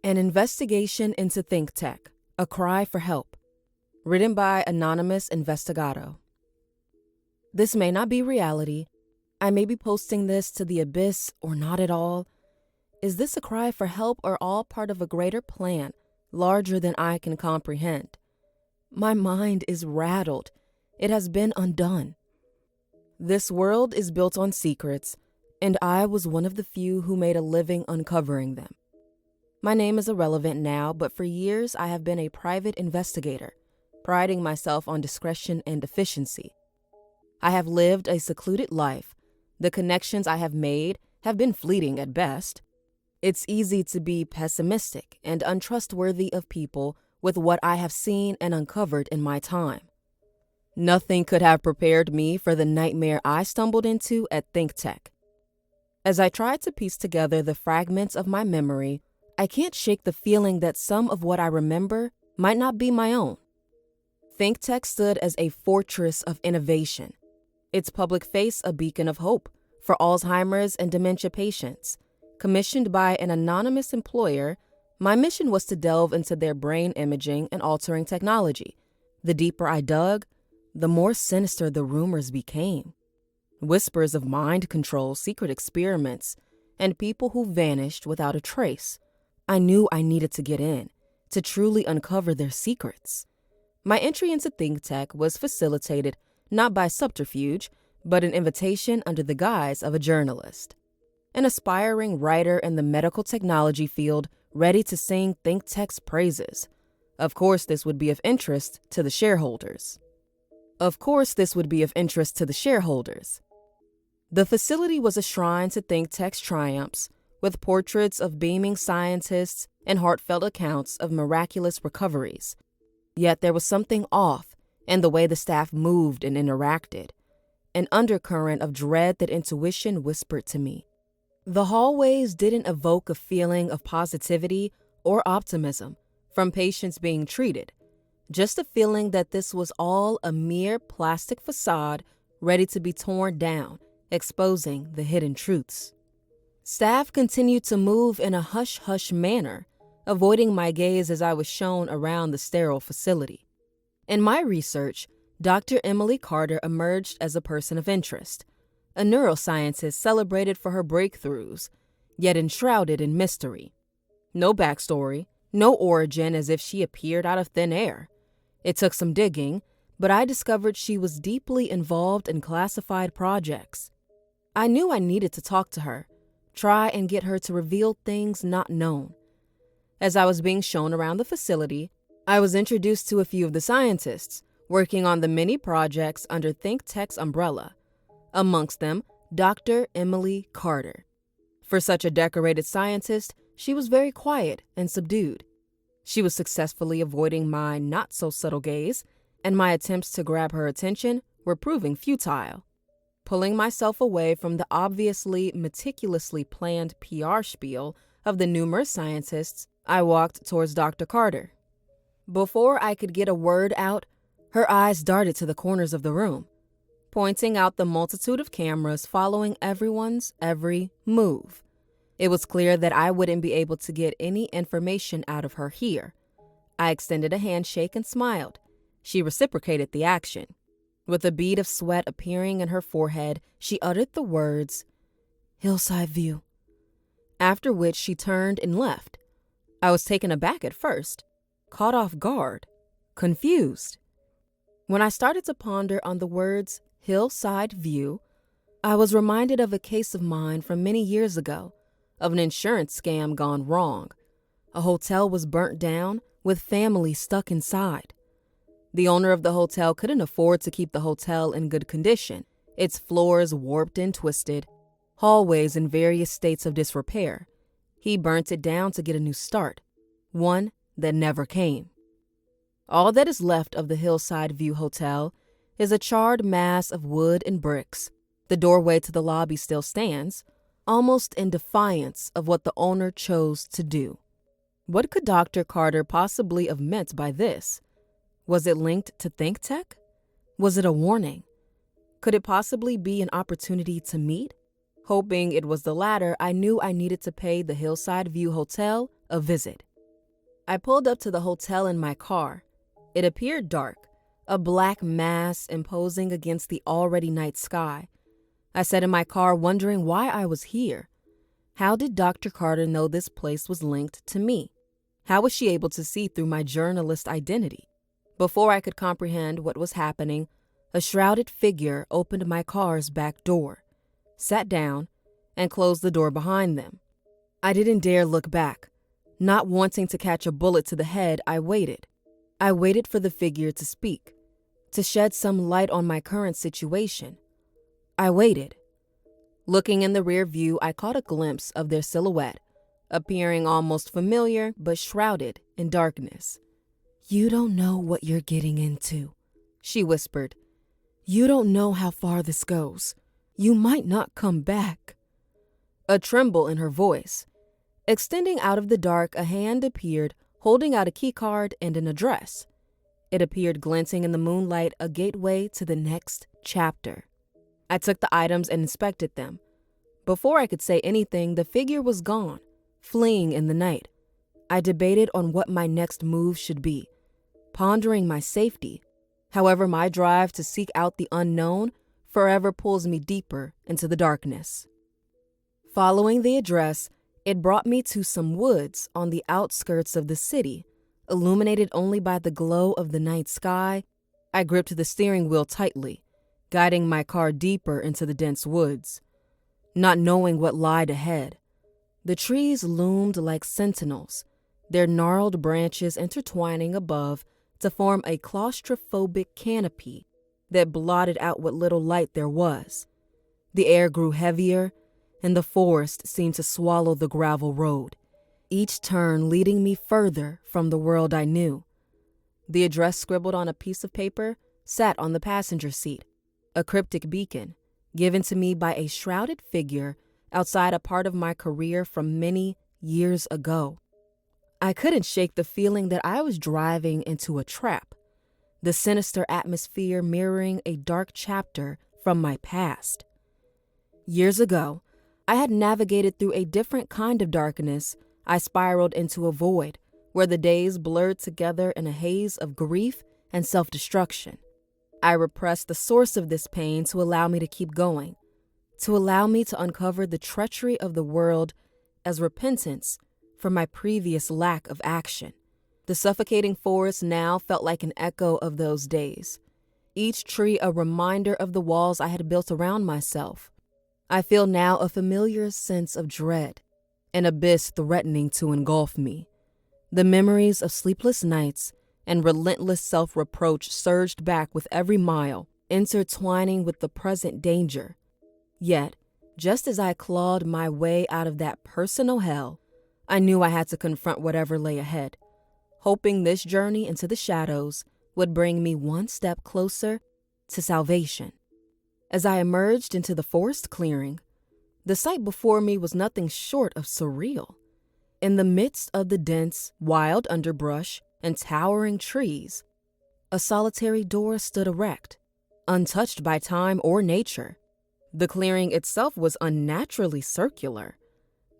An investigation into Think Tek, a cry for help. Written by Anonymous Investigado. This may not be reality. I may be posting this to the abyss or not at all. Is this a cry for help or all part of a greater plan, larger than I can comprehend? My mind is rattled. It has been undone. This world is built on secrets, and I was one of the few who made a living uncovering them. My name is irrelevant now, but for years I have been a private investigator, priding myself on discretion and efficiency. I have lived a secluded life. The connections I have made have been fleeting at best. It's easy to be pessimistic and untrustworthy of people with what I have seen and uncovered in my time. Nothing could have prepared me for the nightmare I stumbled into at Think Tek. As I tried to piece together the fragments of my memory, I can't shake the feeling that some of what I remember might not be my own. Think Tek stood as a fortress of innovation, its public face a beacon of hope for Alzheimer's and dementia patients. Commissioned by an anonymous employer, my mission was to delve into their brain imaging and altering technology. The deeper I dug, the more sinister the rumors became. Whispers of mind control, secret experiments, and people who vanished without a trace. I knew I needed to get in, to truly uncover their secrets. My entry into Think Tek was facilitated not by subterfuge, but an invitation under the guise of a journalist. An aspiring writer in the medical technology field ready to sing Think Tek's praises. Of course, this would be of interest to the shareholders. The facility was a shrine to Think Tek's triumphs, with portraits of beaming scientists and heartfelt accounts of miraculous recoveries. Yet there was something off in the way the staff moved and interacted, an undercurrent of dread that intuition whispered to me. The hallways didn't evoke a feeling of positivity or optimism from patients being treated, just a feeling that this was all a mere plastic facade ready to be torn down, exposing the hidden truths. Staff continued to move in a hush-hush manner, avoiding my gaze as I was shown around the sterile facility. In my research, Dr. Emily Carter emerged as a person of interest, a neuroscientist celebrated for her breakthroughs, yet enshrouded in mystery. No backstory, no origin as if she appeared out of thin air. It took some digging, but I discovered she was deeply involved in classified projects. I knew I needed to talk to her, try and get her to reveal things not known. As I was being shown around the facility, I was introduced to a few of the scientists working on the many projects under Think Tek's umbrella, amongst them Dr. Emily Carter. For such a decorated scientist, she was very quiet and subdued. She was successfully avoiding my not-so-subtle gaze, and my attempts to grab her attention were proving futile. Pulling myself away from the obviously meticulously planned PR spiel of the numerous scientists, I walked towards Dr. Carter. Before I could get a word out, her eyes darted to the corners of the room, pointing out the multitude of cameras following everyone's every move. It was clear that I wouldn't be able to get any information out of her here. I extended a handshake and smiled. She reciprocated the action. With a bead of sweat appearing in her forehead, she uttered the words, "Hillside View," after which she turned and left. I was taken aback at first, caught off guard, confused. When I started to ponder on the words Hillside View, I was reminded of a case of mine from many years ago, of an insurance scam gone wrong. A hotel was burnt down with families stuck inside. The owner of the hotel couldn't afford to keep the hotel in good condition, its floors warped and twisted, hallways in various states of disrepair. He burnt it down to get a new start, one that never came. All that is left of the Hillside View Hotel is a charred mass of wood and bricks. The doorway to the lobby still stands, almost in defiance of what the owner chose to do. What could Dr. Carter possibly have meant by this? Was it linked to Think Tek? Was it a warning? Could it possibly be an opportunity to meet? Hoping it was the latter, I knew I needed to pay the Hillside View Hotel a visit. I pulled up to the hotel in my car. It appeared dark, a black mass imposing against the already night sky. I sat in my car wondering why I was here. How did Dr. Carter know this place was linked to me? How was she able to see through my journalist identity? Before I could comprehend what was happening, a shrouded figure opened my car's back door, sat down, and closed the door behind them. I didn't dare look back. Not wanting to catch a bullet to the head, I waited. I waited for the figure to speak, to shed some light on my current situation. I waited. Looking in the rear view, I caught a glimpse of their silhouette, appearing almost familiar but shrouded in darkness. "You don't know what you're getting into," she whispered. "You don't know how far this goes. You might not come back." A tremble in her voice. Extending out of the dark, a hand appeared, holding out a keycard and an address. It appeared glinting in the moonlight, a gateway to the next chapter. I took the items and inspected them. Before I could say anything, the figure was gone, fleeing in the night. I debated on what my next move should be, pondering my safety. However, my drive to seek out the unknown forever pulls me deeper into the darkness. Following the address, it brought me to some woods on the outskirts of the city, illuminated only by the glow of the night sky. I gripped the steering wheel tightly, guiding my car deeper into the dense woods, not knowing what lied ahead. The trees loomed like sentinels, their gnarled branches intertwining above to form a claustrophobic canopy that blotted out what little light there was. The air grew heavier, and the forest seemed to swallow the gravel road, each turn leading me further from the world I knew. The address scribbled on a piece of paper sat on the passenger seat, a cryptic beacon given to me by a shrouded figure outside a part of my career from many years ago. I couldn't shake the feeling that I was driving into a trap, the sinister atmosphere mirroring a dark chapter from my past. Years ago, I had navigated through a different kind of darkness. I spiraled into a void where the days blurred together in a haze of grief and self-destruction. I repressed the source of this pain to allow me to keep going, to allow me to uncover the treachery of the world as repentance for my previous lack of action. The suffocating forest now felt like an echo of those days, each tree a reminder of the walls I had built around myself. I feel now a familiar sense of dread, an abyss threatening to engulf me. The memories of sleepless nights and relentless self-reproach surged back with every mile, intertwining with the present danger. Yet, just as I clawed my way out of that personal hell, I knew I had to confront whatever lay ahead, hoping this journey into the shadows would bring me one step closer to salvation. As I emerged into the forest clearing, the sight before me was nothing short of surreal. In the midst of the dense, wild underbrush and towering trees, a solitary door stood erect, untouched by time or nature. The clearing itself was unnaturally circular,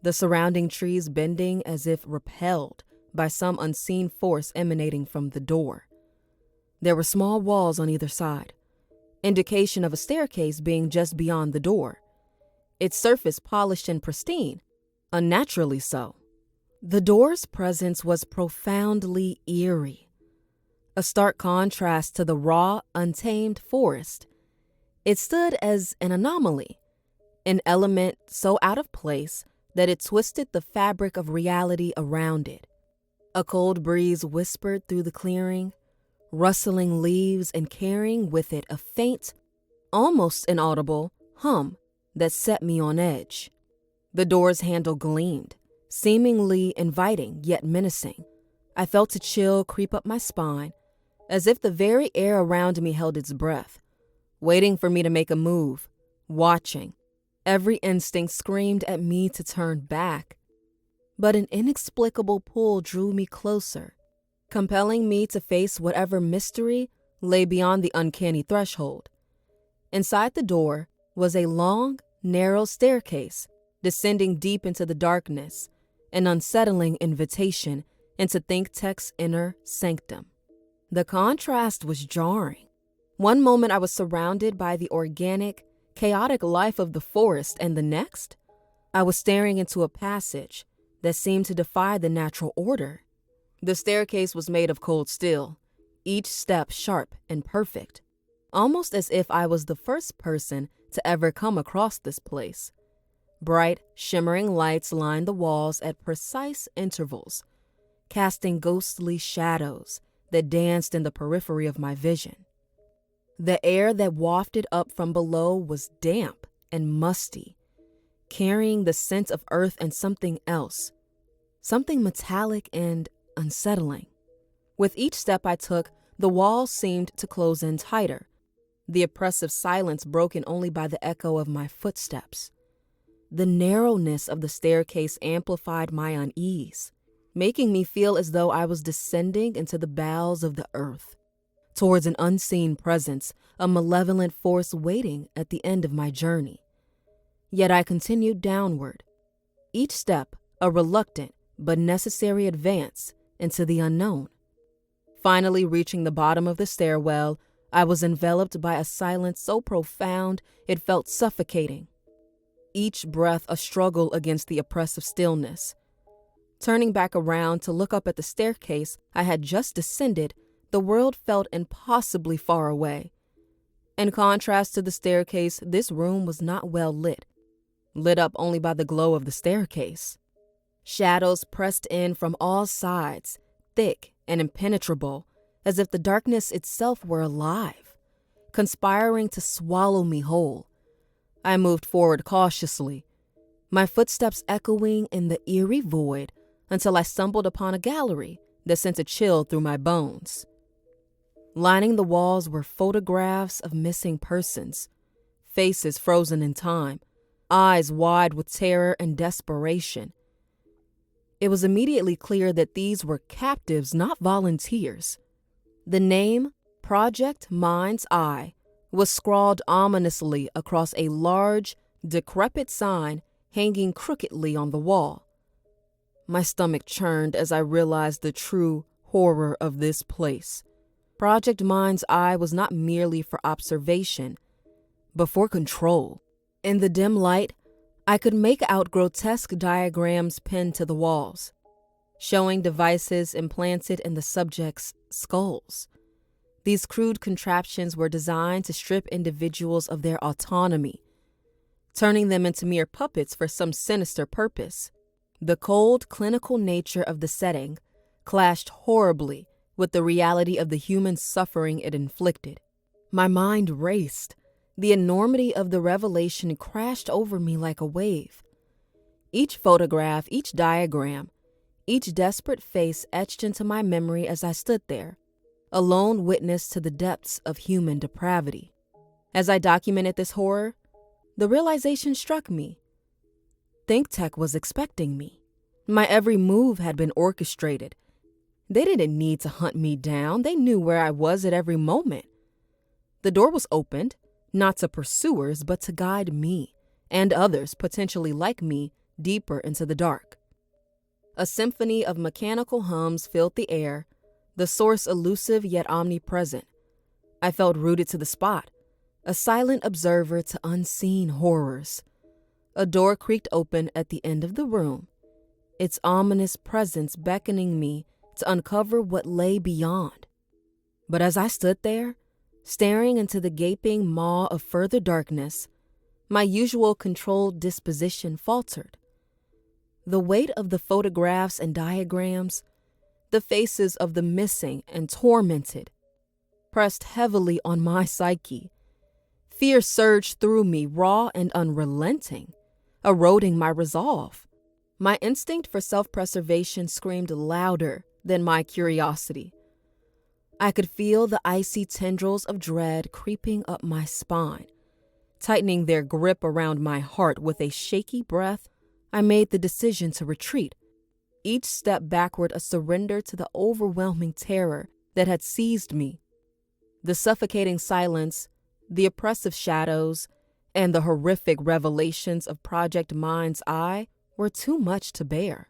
the surrounding trees bending as if repelled by some unseen force emanating from the door. There were small walls on either side, indication of a staircase being just beyond the door, its surface polished and pristine, unnaturally so. The door's presence was profoundly eerie, a stark contrast to the raw, untamed forest. It stood as an anomaly, an element so out of place that it twisted the fabric of reality around it. A cold breeze whispered through the clearing, rustling leaves and carrying with it a faint, almost inaudible hum that set me on edge. The door's handle gleamed, seemingly inviting yet menacing. I felt a chill creep up my spine, as if the very air around me held its breath, waiting for me to make a move, watching. Every instinct screamed at me to turn back, but an inexplicable pull drew me closer, compelling me to face whatever mystery lay beyond the uncanny threshold. Inside the door was a long, narrow staircase, descending deep into the darkness, an unsettling invitation into Think Tek's inner sanctum. The contrast was jarring. One moment I was surrounded by the organic, chaotic life of the forest, and the next, I was staring into a passage that seemed to defy the natural order. The staircase was made of cold steel, each step sharp and perfect, almost as if I was the first person to ever come across this place. Bright, shimmering lights lined the walls at precise intervals, casting ghostly shadows that danced in the periphery of my vision. The air that wafted up from below was damp and musty, carrying the scent of earth and something else, something metallic and unsettling. With each step I took, the walls seemed to close in tighter, the oppressive silence broken only by the echo of my footsteps. The narrowness of the staircase amplified my unease, making me feel as though I was descending into the bowels of the earth, towards an unseen presence, a malevolent force waiting at the end of my journey. Yet I continued downward, each step a reluctant but necessary advance into the unknown. Finally reaching the bottom of the stairwell, I was enveloped by a silence so profound it felt suffocating, each breath a struggle against the oppressive stillness. Turning back around to look up at the staircase I had just descended, the world felt impossibly far away. In contrast to the staircase, this room was not well lit up only by the glow of the staircase. Shadows pressed in from all sides, thick and impenetrable, as if the darkness itself were alive, conspiring to swallow me whole. I moved forward cautiously, my footsteps echoing in the eerie void until I stumbled upon a gallery that sent a chill through my bones. Lining the walls were photographs of missing persons, faces frozen in time, eyes wide with terror and desperation. It was immediately clear that these were captives, not volunteers. The name, Project Mind's Eye, was scrawled ominously across a large, decrepit sign hanging crookedly on the wall. My stomach churned as I realized the true horror of this place. Project Mind's Eye was not merely for observation, but for control. In the dim light, I could make out grotesque diagrams pinned to the walls, showing devices implanted in the subjects' skulls. These crude contraptions were designed to strip individuals of their autonomy, turning them into mere puppets for some sinister purpose. The cold, clinical nature of the setting clashed horribly with the reality of the human suffering it inflicted. My mind raced. The enormity of the revelation crashed over me like a wave. Each photograph, each diagram, each desperate face etched into my memory as I stood there, a lone witness to the depths of human depravity. As I documented this horror, the realization struck me. Think Tek was expecting me. My every move had been orchestrated. They didn't need to hunt me down. They knew where I was at every moment. The door was opened, not to pursuers, but to guide me and others potentially like me deeper into the dark. A symphony of mechanical hums filled the air, the source elusive yet omnipresent. I felt rooted to the spot, a silent observer to unseen horrors. A door creaked open at the end of the room, its ominous presence beckoning me to uncover what lay beyond. But as I stood there, staring into the gaping maw of further darkness, my usual controlled disposition faltered. The weight of the photographs and diagrams, the faces of the missing and tormented, pressed heavily on my psyche. Fear surged through me, raw and unrelenting, eroding my resolve. My instinct for self-preservation screamed louder than my curiosity. I could feel the icy tendrils of dread creeping up my spine, tightening their grip around my heart. With a shaky breath, I made the decision to retreat, each step backward a surrender to the overwhelming terror that had seized me. The suffocating silence, the oppressive shadows, and the horrific revelations of Project Mind's Eye were too much to bear.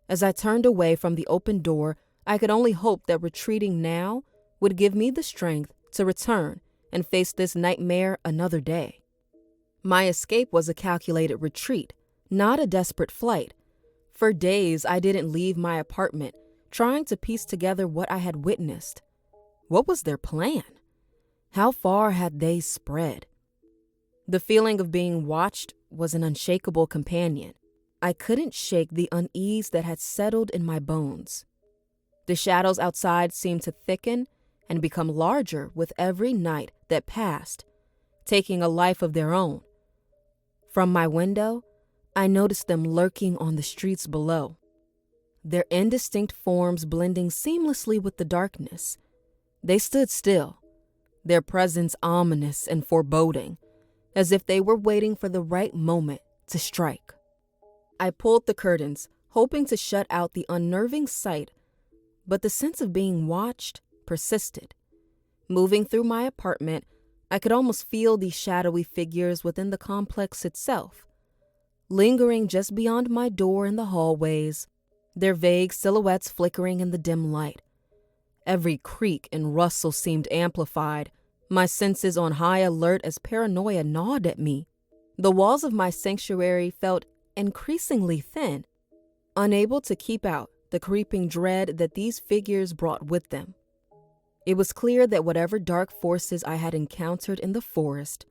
As I turned away from the open door, I could only hope that retreating now would give me the strength to return and face this nightmare another day. My escape was a calculated retreat, not a desperate flight. For days, I didn't leave my apartment, trying to piece together what I had witnessed. What was their plan? How far had they spread? The feeling of being watched was an unshakable companion. I couldn't shake the unease that had settled in my bones. The shadows outside seemed to thicken and become larger with every night that passed, taking a life of their own. From my window, I noticed them lurking on the streets below, their indistinct forms blending seamlessly with the darkness. They stood still, their presence ominous and foreboding, as if they were waiting for the right moment to strike. I pulled the curtains, hoping to shut out the unnerving sight, but the sense of being watched persisted. Moving through my apartment, I could almost feel these shadowy figures within the complex itself, lingering just beyond my door in the hallways, their vague silhouettes flickering in the dim light. Every creak and rustle seemed amplified, my senses on high alert as paranoia gnawed at me. The walls of my sanctuary felt increasingly thin, unable to keep out the creeping dread that these figures brought with them. It was clear that whatever dark forces I had encountered in the forest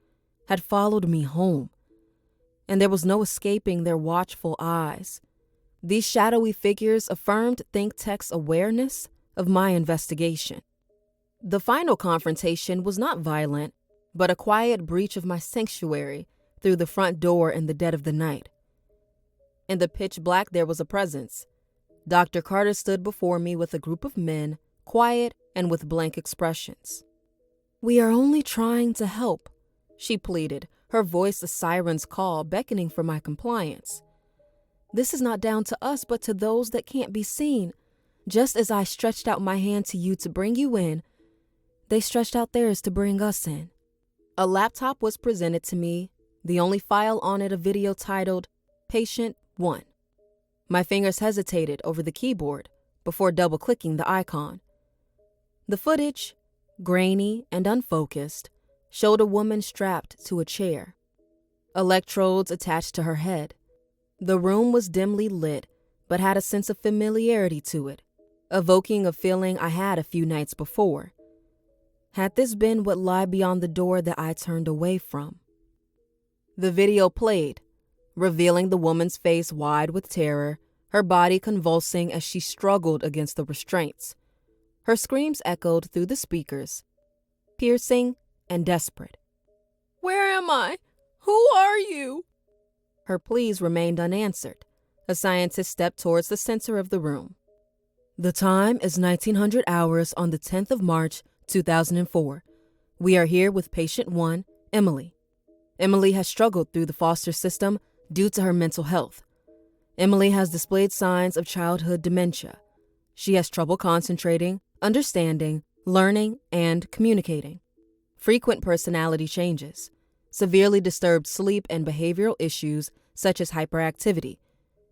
had followed me home, and there was no escaping their watchful eyes. These shadowy figures affirmed Think Tek's awareness of my investigation. The final confrontation was not violent, but a quiet breach of my sanctuary through the front door in the dead of the night. In the pitch black, there was a presence. Dr. Carter stood before me with a group of men, quiet and with blank expressions. "We are only trying to help," she pleaded, her voice a siren's call beckoning for my compliance. "This is not down to us, but to those that can't be seen. Just as I stretched out my hand to you to bring you in, they stretched out theirs to bring us in." A laptop was presented to me, the only file on it a video titled Patient 1. My fingers hesitated over the keyboard before double-clicking the icon. The footage, grainy and unfocused, showed a woman strapped to a chair, electrodes attached to her head. The room was dimly lit, but had a sense of familiarity to it, evoking a feeling I had a few nights before. Had this been what lay beyond the door that I turned away from? The video played, revealing the woman's face wide with terror, her body convulsing as she struggled against the restraints. Her screams echoed through the speakers, piercing and desperate. "Where am I? Who are you?" Her pleas remained unanswered. A scientist stepped towards the center of the room. "The time is 1900 hours on the 10th of March, 2004. We are here with patient 1, Emily. Emily has struggled through the foster system due to her mental health. Emily has displayed signs of childhood dementia. She has trouble concentrating, understanding, learning, and communicating. Frequent personality changes, severely disturbed sleep and behavioral issues such as hyperactivity.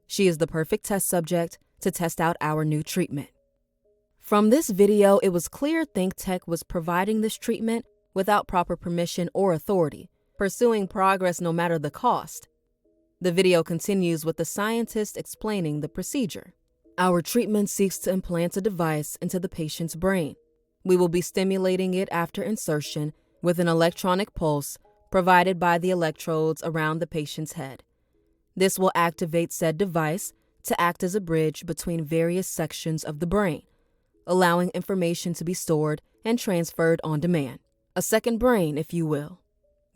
She is the perfect test subject to test out our new treatment." From this video, it was clear Think Tek was providing this treatment without proper permission or authority, pursuing progress no matter the cost. The video continues with the scientist explaining the procedure. "Our treatment seeks to implant a device into the patient's brain. We will be stimulating it after insertion with an electronic pulse provided by the electrodes around the patient's head. This will activate said device to act as a bridge between various sections of the brain, allowing information to be stored and transferred on demand. A second brain, if you will.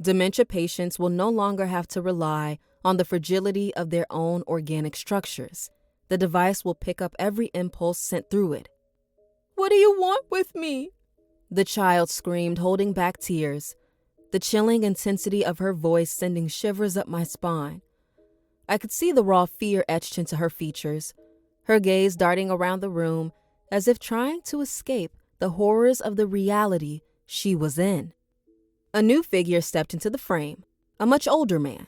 Dementia patients will no longer have to rely on the fragility of their own organic structures. The device will pick up every impulse sent through it." "What do you want with me?" the child screamed, holding back tears, the chilling intensity of her voice sending shivers up my spine. I could see the raw fear etched into her features, her gaze darting around the room as if trying to escape the horrors of the reality she was in. A new figure stepped into the frame, a much older man.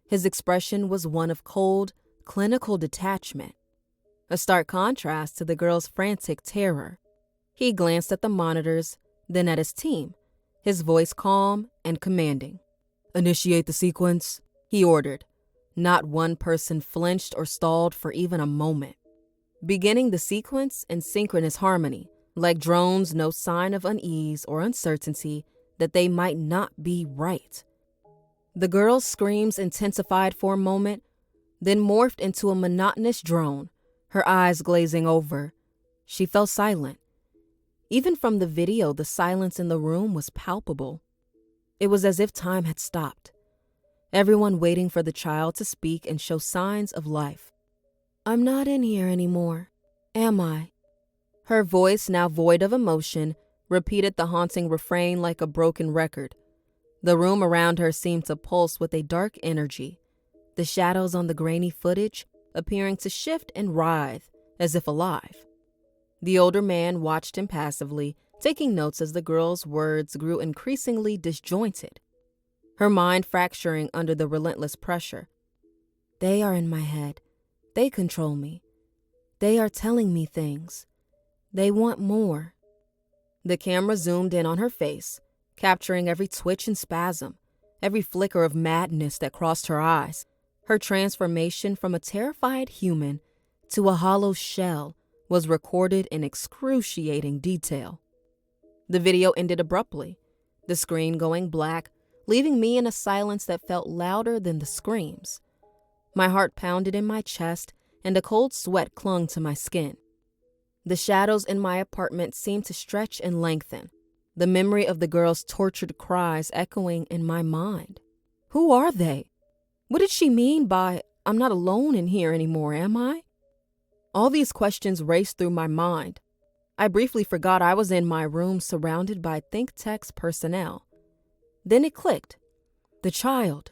His expression was one of cold, clinical detachment. a stark contrast to the girl's frantic terror. He glanced at the monitors, then at his team, his voice calm and commanding. "Initiate the sequence," he ordered. Not one person flinched or stalled for even a moment. Beginning the sequence in synchronous harmony, like drones, no sign of unease or uncertainty that they might not be right. The girl's screams intensified for a moment, then morphed into a monotonous drone, her eyes glazing over. She fell silent. Even from the video, the silence in the room was palpable. It was as if time had stopped, everyone waiting for the child to speak and show signs of life. "I'm not in here anymore, am I?" Her voice, now void of emotion, repeated the haunting refrain like a broken record. The room around her seemed to pulse with a dark energy, the shadows on the grainy footage appearing to shift and writhe as if alive. The older man watched impassively, taking notes as the girl's words grew increasingly disjointed, her mind fracturing under the relentless pressure. "They are in my head. They control me. They are telling me things. They want more." The camera zoomed in on her face, capturing every twitch and spasm, every flicker of madness that crossed her eyes. Her transformation from a terrified human to a hollow shell was recorded in excruciating detail. The video ended abruptly, the screen going black, leaving me in a silence that felt louder than the screams. My heart pounded in my chest, and a cold sweat clung to my skin. The shadows in my apartment seemed to stretch and lengthen, the memory of the girl's tortured cries echoing in my mind. Who are they? What did she mean by, "I'm not alone in here anymore, am I?" All these questions raced through my mind. I briefly forgot I was in my room surrounded by Think Tek's personnel. Then it clicked. The child.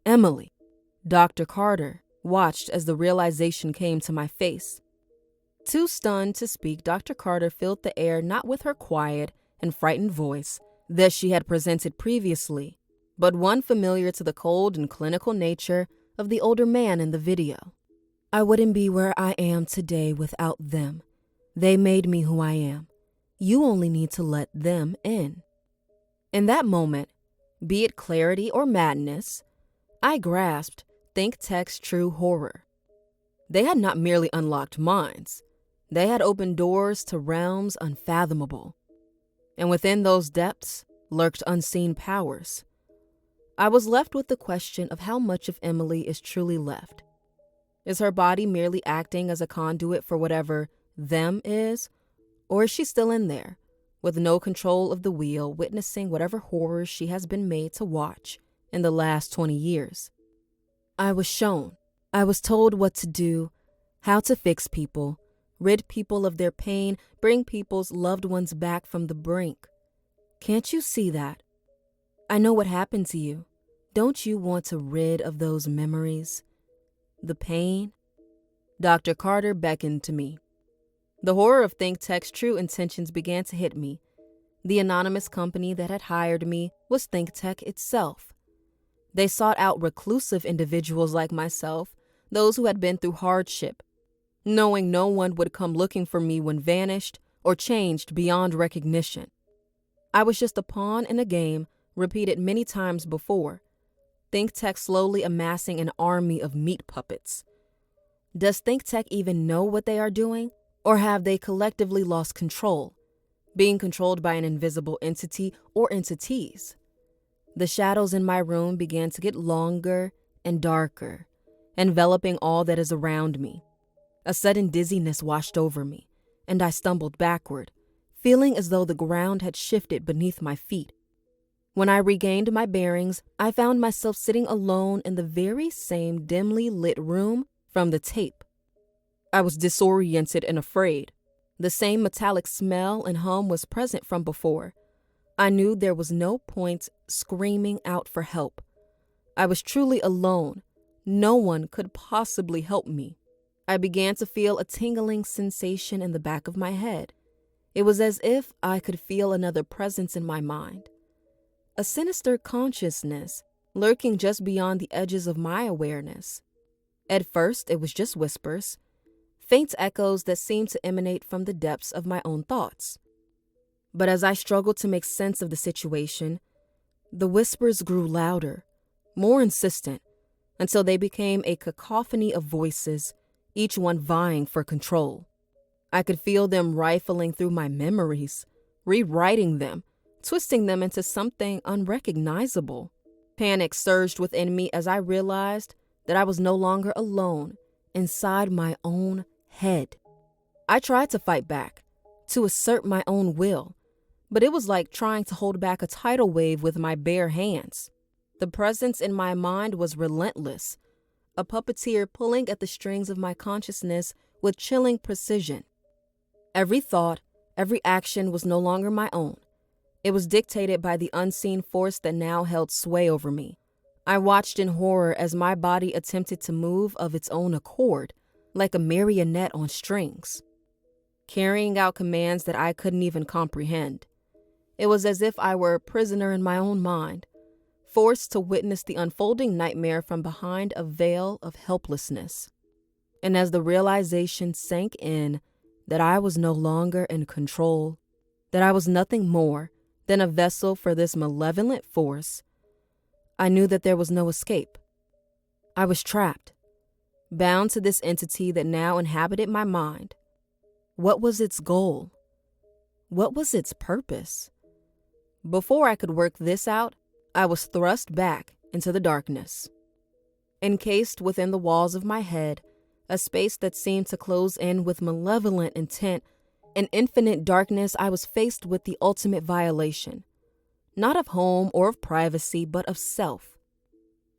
Emily. Dr. Carter watched as the realization came to my face. Too stunned to speak, Dr. Carter filled the air not with her quiet and frightened voice that she had presented previously, but one familiar to the cold and clinical nature of the older man in the video. "I wouldn't be where I am today without them. They made me who I am. You only need to let them in." In that moment, be it clarity or madness, I grasped Think Tek's true horror. They had not merely unlocked minds. They had opened doors to realms unfathomable. And within those depths lurked unseen powers. I was left with the question of how much of Emily is truly left. Is her body merely acting as a conduit for whatever them is? Or is she still in there, with no control of the wheel, witnessing whatever horrors she has been made to watch in the last 20 years? I was shown. I was told what to do, how to fix people, rid people of their pain, bring people's loved ones back from the brink. Can't you see that? I know what happened to you. Don't you want to rid of those memories? The pain? Dr. Carter beckoned to me. The horror of Think Tek's true intentions began to hit me. The anonymous company that had hired me was Think Tek itself. They sought out reclusive individuals like myself, those who had been through hardship, knowing no one would come looking for me when vanished or changed beyond recognition. I was just a pawn in a game repeated many times before. Think Tek slowly amassing an army of meat puppets. Does Think Tek even know what they are doing? Or have they collectively lost control, being controlled by an invisible entity or entities? The shadows in my room began to get longer and darker, enveloping all that is around me. A sudden dizziness washed over me, and I stumbled backward, feeling as though the ground had shifted beneath my feet. When I regained my bearings, I found myself sitting alone in the very same dimly lit room from the tape. I was disoriented and afraid. The same metallic smell and hum was present from before. I knew there was no point screaming out for help. I was truly alone. No one could possibly help me. I began to feel a tingling sensation in the back of my head. It was as if I could feel another presence in my mind. A sinister consciousness lurking just beyond the edges of my awareness. At first, it was just whispers, faint echoes that seemed to emanate from the depths of my own thoughts. But as I struggled to make sense of the situation, the whispers grew louder, more insistent, until they became a cacophony of voices, each one vying for control. I could feel them rifling through my memories, rewriting them, twisting them into something unrecognizable. Panic surged within me as I realized that I was no longer alone inside my own head. I tried to fight back, to assert my own will, but it was like trying to hold back a tidal wave with my bare hands. The presence in my mind was relentless, a puppeteer pulling at the strings of my consciousness with chilling precision. Every thought, every action was no longer my own. It was dictated by the unseen force that now held sway over me. I watched in horror as my body attempted to move of its own accord, like a marionette on strings, carrying out commands that I couldn't even comprehend. It was as if I were a prisoner in my own mind, forced to witness the unfolding nightmare from behind a veil of helplessness. And as the realization sank in that I was no longer in control, that I was nothing more than a vessel for this malevolent force, I knew that there was no escape. I was trapped, bound to this entity that now inhabited my mind. What was its goal? What was its purpose? Before I could work this out, I was thrust back into the darkness. Encased within the walls of my head, a space that seemed to close in with malevolent intent, in infinite darkness, I was faced with the ultimate violation, not of home or of privacy, but of self.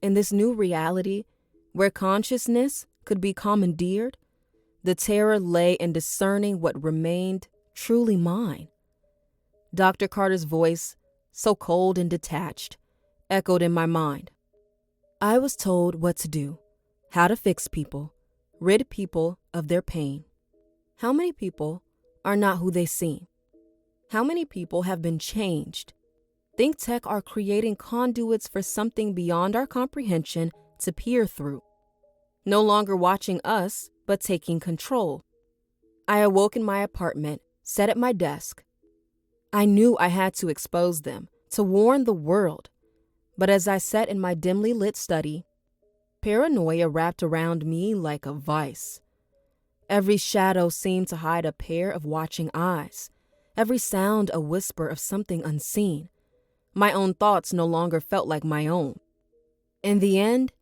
In this new reality, where consciousness could be commandeered, the terror lay in discerning what remained truly mine. Dr. Carter's voice, so cold and detached, echoed in my mind. I was told what to do, how to fix people, rid people of their pain. How many people are not who they seem? How many people have been changed? Think Tek are creating conduits for something beyond our comprehension to peer through. No longer watching us, but taking control. I awoke in my apartment, sat at my desk. I knew I had to expose them, to warn the world. But as I sat in my dimly lit study, paranoia wrapped around me like a vice. Every shadow seemed to hide a pair of watching eyes, every sound a whisper of something unseen. My own thoughts no longer felt like my own. In the end,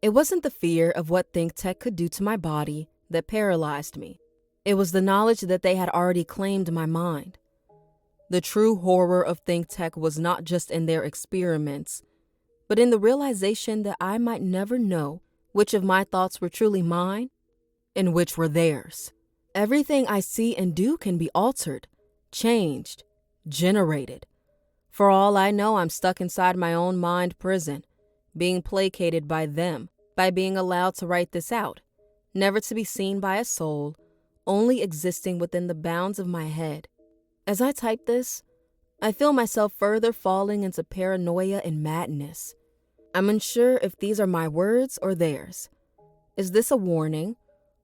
it wasn't the fear of what Think Tek could do to my body that paralyzed me. It was the knowledge that they had already claimed my mind. The true horror of Think Tek was not just in their experiments, but in the realization that I might never know which of my thoughts were truly mine and which were theirs. Everything I see and do can be altered, changed, generated. For all I know, I'm stuck inside my own mind prison, being placated by them, by being allowed to write this out, never to be seen by a soul, only existing within the bounds of my head. As I type this, I feel myself further falling into paranoia and madness. I'm unsure if these are my words or theirs. Is this a warning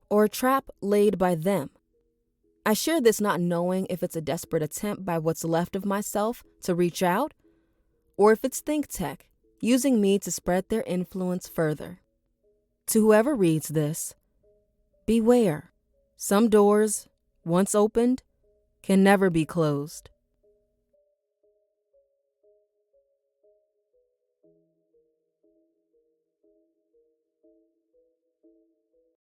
or a trap laid by them? I share this not knowing if it's a desperate attempt by what's left of myself to reach out, or if it's Think Tek using me to spread their influence further. To whoever reads this, beware. Some doors, once opened, can never be closed.